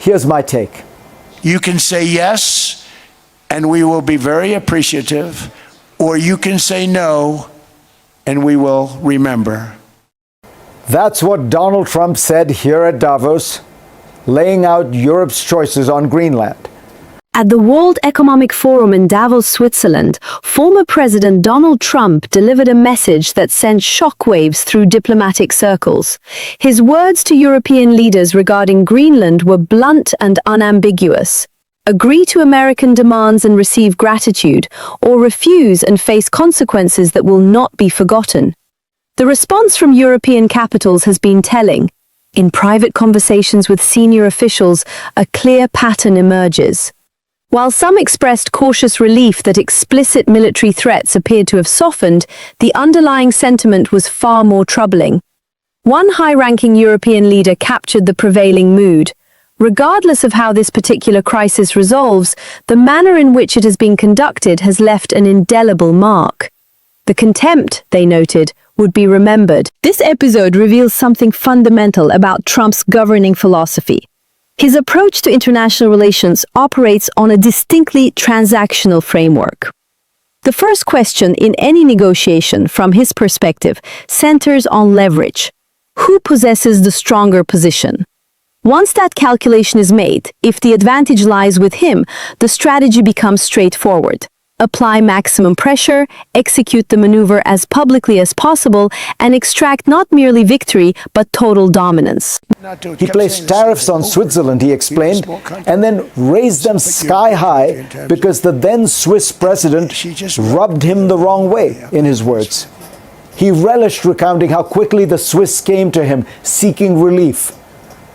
Here's my take. You can say yes, and we will be very appreciative, or you can say no, and we will remember. That's what Donald Trump said here at Davos, laying out Europe's choices on Greenland. At the World Economic Forum in Davos, Switzerland, former President Donald Trump delivered a message that sent shockwaves through diplomatic circles. His words to European leaders regarding Greenland were blunt and unambiguous. Agree to American demands and receive gratitude, or refuse and face consequences that will not be forgotten. The response from European capitals has been telling. In private conversations with senior officials, a clear pattern emerges. While some expressed cautious relief that explicit military threats appeared to have softened, the underlying sentiment was far more troubling. One high-ranking European leader captured the prevailing mood. Regardless of how this particular crisis resolves, the manner in which it has been conducted has left an indelible mark. The contempt, they noted, would be remembered. This episode reveals something fundamental about Trump's governing philosophy. His approach to international relations operates on a distinctly transactional framework. The first question in any negotiation, from his perspective, centers on leverage. Who possesses the stronger position? Once that calculation is made, if the advantage lies with him, the strategy becomes straightforward. Apply maximum pressure, execute the maneuver as publicly as possible, and extract not merely victory, but total dominance. He placed tariffs on Switzerland, he explained, and then raised them sky high because the then Swiss president rubbed him the wrong way, in his words. He relished recounting how quickly the Swiss came to him, seeking relief.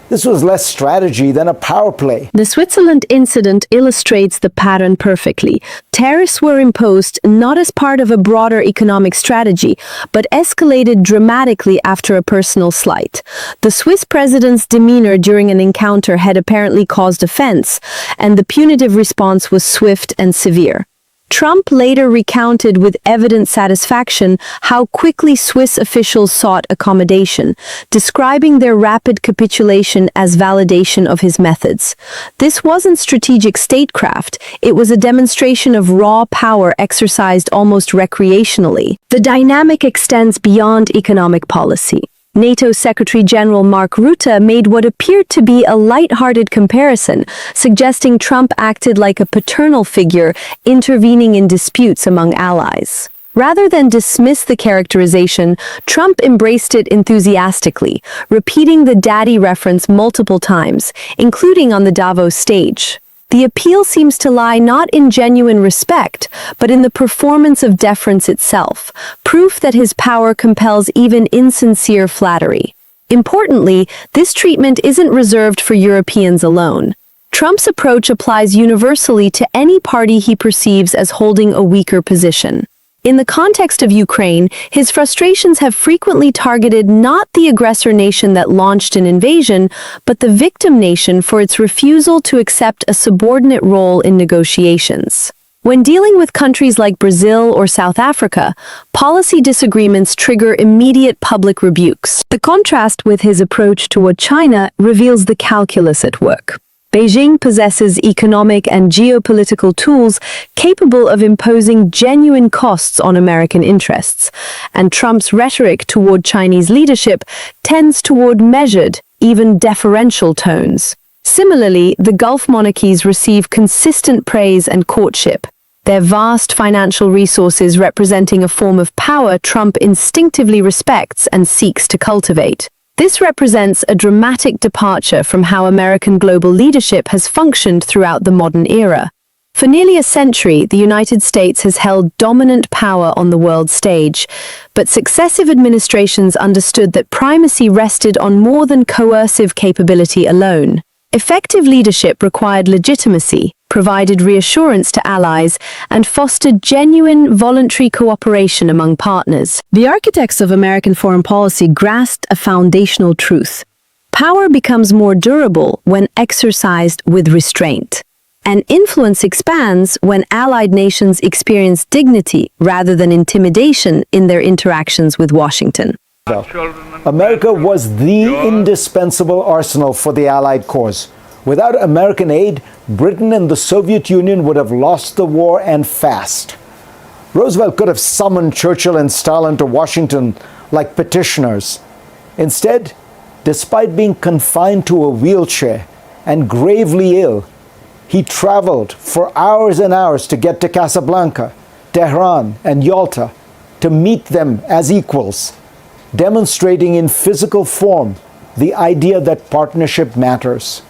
This was less strategy than a power play. The Switzerland incident illustrates the pattern perfectly. Tariffs were imposed not as part of a broader economic strategy, but escalated dramatically after a personal slight. The Swiss president's demeanor during an encounter had apparently caused offense, and the punitive response was swift and severe. Trump later recounted with evident satisfaction how quickly Swiss officials sought accommodation, describing their rapid capitulation as validation of his methods. This wasn't strategic statecraft, it was a demonstration of raw power exercised almost recreationally. The dynamic extends beyond economic policy. NATO Secretary General Mark Rutte made what appeared to be a light-hearted comparison, suggesting Trump acted like a paternal figure intervening in disputes among allies. Rather than dismiss the characterization, Trump embraced it enthusiastically, repeating the daddy reference multiple times, including on the Davos stage. The appeal seems to lie not in genuine respect, but in the performance of deference itself, proof that his power compels even insincere flattery. Importantly, this treatment isn't reserved for Europeans alone. Trump's approach applies universally to any party he perceives as holding a weaker position. In the context of Ukraine, his frustrations have frequently targeted not the aggressor nation that launched an invasion, but the victim nation for its refusal to accept a subordinate role in negotiations. When dealing with countries like Brazil or South Africa, policy disagreements trigger immediate public rebukes. The contrast with his approach toward China reveals the calculus at work. Beijing possesses economic and geopolitical tools capable of imposing genuine costs on American interests, and Trump's rhetoric toward Chinese leadership tends toward measured, even deferential tones. Similarly, the Gulf monarchies receive consistent praise and courtship, their vast financial resources representing a form of power Trump instinctively respects and seeks to cultivate. This represents a dramatic departure from how American global leadership has functioned throughout the modern era. For nearly a century, the United States has held dominant power on the world stage, but successive administrations understood that primacy rested on more than coercive capability alone. Effective leadership required legitimacy, provided reassurance to allies, and fostered genuine, voluntary cooperation among partners. The architects of American foreign policy grasped a foundational truth. Power becomes more durable when exercised with restraint, and influence expands when allied nations experience dignity rather than intimidation in their interactions with Washington. America was the indispensable arsenal for the Allied cause. Without American aid, Britain and the Soviet Union would have lost the war, and fast. Roosevelt could have summoned Churchill and Stalin to Washington like petitioners. Instead, despite being confined to a wheelchair and gravely ill, he traveled for hours and hours to get to Casablanca, Tehran, and Yalta to meet them as equals, demonstrating in physical form the idea that partnership matters.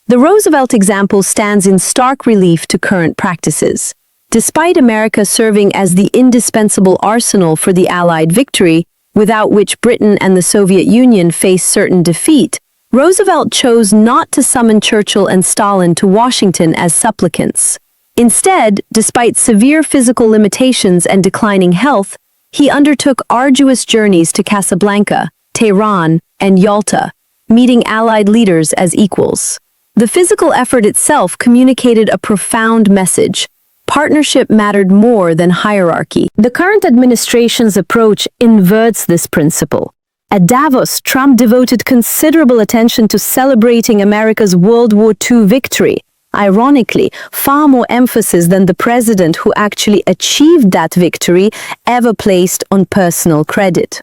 The Roosevelt example stands in stark relief to current practices. Despite America serving as the indispensable arsenal for the Allied victory, without which Britain and the Soviet Union faced certain defeat, Roosevelt chose not to summon Churchill and Stalin to Washington as supplicants. Instead, despite severe physical limitations and declining health, he undertook arduous journeys to Casablanca, Tehran, and Yalta, meeting Allied leaders as equals. The physical effort itself communicated a profound message. Partnership mattered more than hierarchy. The current administration's approach inverts this principle. At Davos, Trump devoted considerable attention to celebrating America's World War II victory. Ironically, far more emphasis than the president who actually achieved that victory ever placed on personal credit.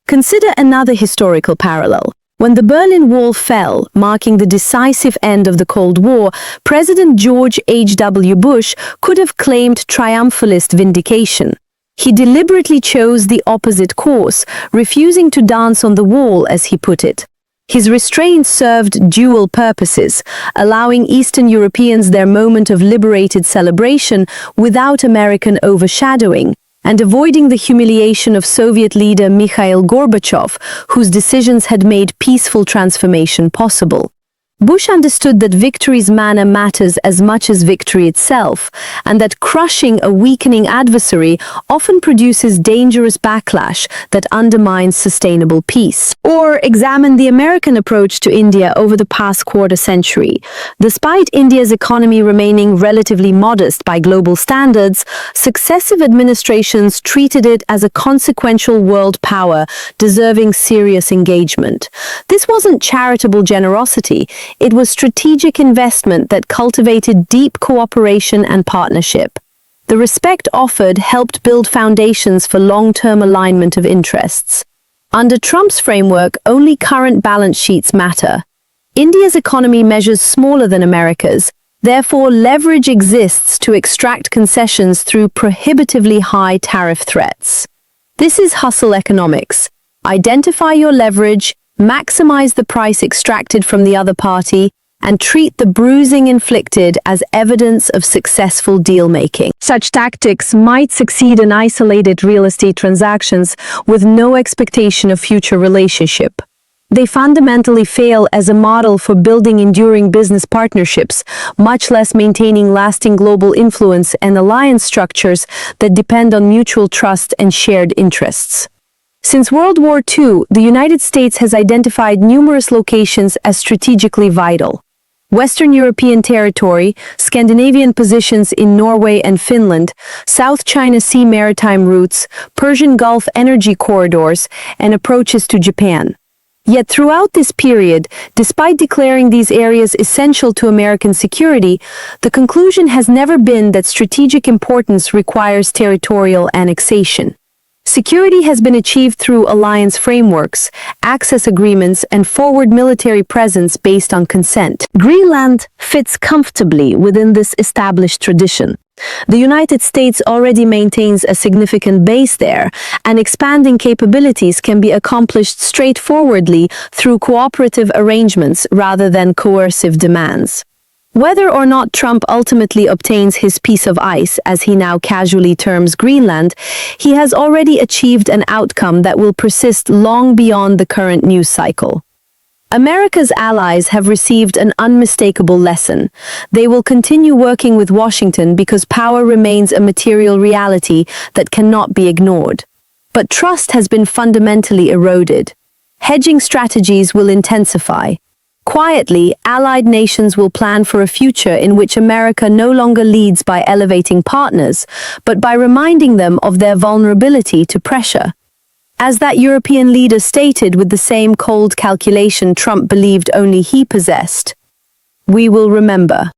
Consider another historical parallel. When the Berlin Wall fell, marking the decisive end of the Cold War, President George H.W. Bush could have claimed triumphalist vindication. He deliberately chose the opposite course, refusing to dance on the wall, as he put it. His restraint served dual purposes, allowing Eastern Europeans their moment of liberated celebration without American overshadowing, and avoiding the humiliation of Soviet leader Mikhail Gorbachev, whose decisions had made peaceful transformation possible. Bush understood that victory's manner matters as much as victory itself, and that crushing a weakening adversary often produces dangerous backlash that undermines sustainable peace. Or examine the American approach to India over the past quarter century. Despite India's economy remaining relatively modest by global standards, successive administrations treated it as a consequential world power deserving serious engagement. This wasn't charitable generosity. It was strategic investment that cultivated deep cooperation and partnership. The respect offered helped build foundations for long-term alignment of interests. Under Trump's framework, only current balance sheets matter. India's economy measures smaller than America's, therefore leverage exists to extract concessions through prohibitively high tariff threats. This is hustle economics. Identify your leverage, maximize the price extracted from the other party, and treat the bruising inflicted as evidence of successful deal-making. Such tactics might succeed in isolated real estate transactions with no expectation of future relationship. They fundamentally fail as a model for building enduring business partnerships, much less maintaining lasting global influence and alliance structures that depend on mutual trust and shared interests. Since World War II, the United States has identified numerous locations as strategically vital. Western European territory, Scandinavian positions in Norway and Finland, South China Sea maritime routes, Persian Gulf energy corridors, and approaches to Japan. Yet throughout this period, despite declaring these areas essential to American security, the conclusion has never been that strategic importance requires territorial annexation. Security has been achieved through alliance frameworks, access agreements, and forward military presence based on consent. Greenland fits comfortably within this established tradition. The United States already maintains a significant base there, and expanding capabilities can be accomplished straightforwardly through cooperative arrangements rather than coercive demands. Whether or not Trump ultimately obtains his piece of ice, as he now casually terms Greenland, he has already achieved an outcome that will persist long beyond the current news cycle. America's allies have received an unmistakable lesson. They will continue working with Washington because power remains a material reality that cannot be ignored. But trust has been fundamentally eroded. Hedging strategies will intensify. Quietly, allied nations will plan for a future in which America no longer leads by elevating partners, but by reminding them of their vulnerability to pressure. As that European leader stated with the same cold calculation Trump believed only he possessed, We will remember.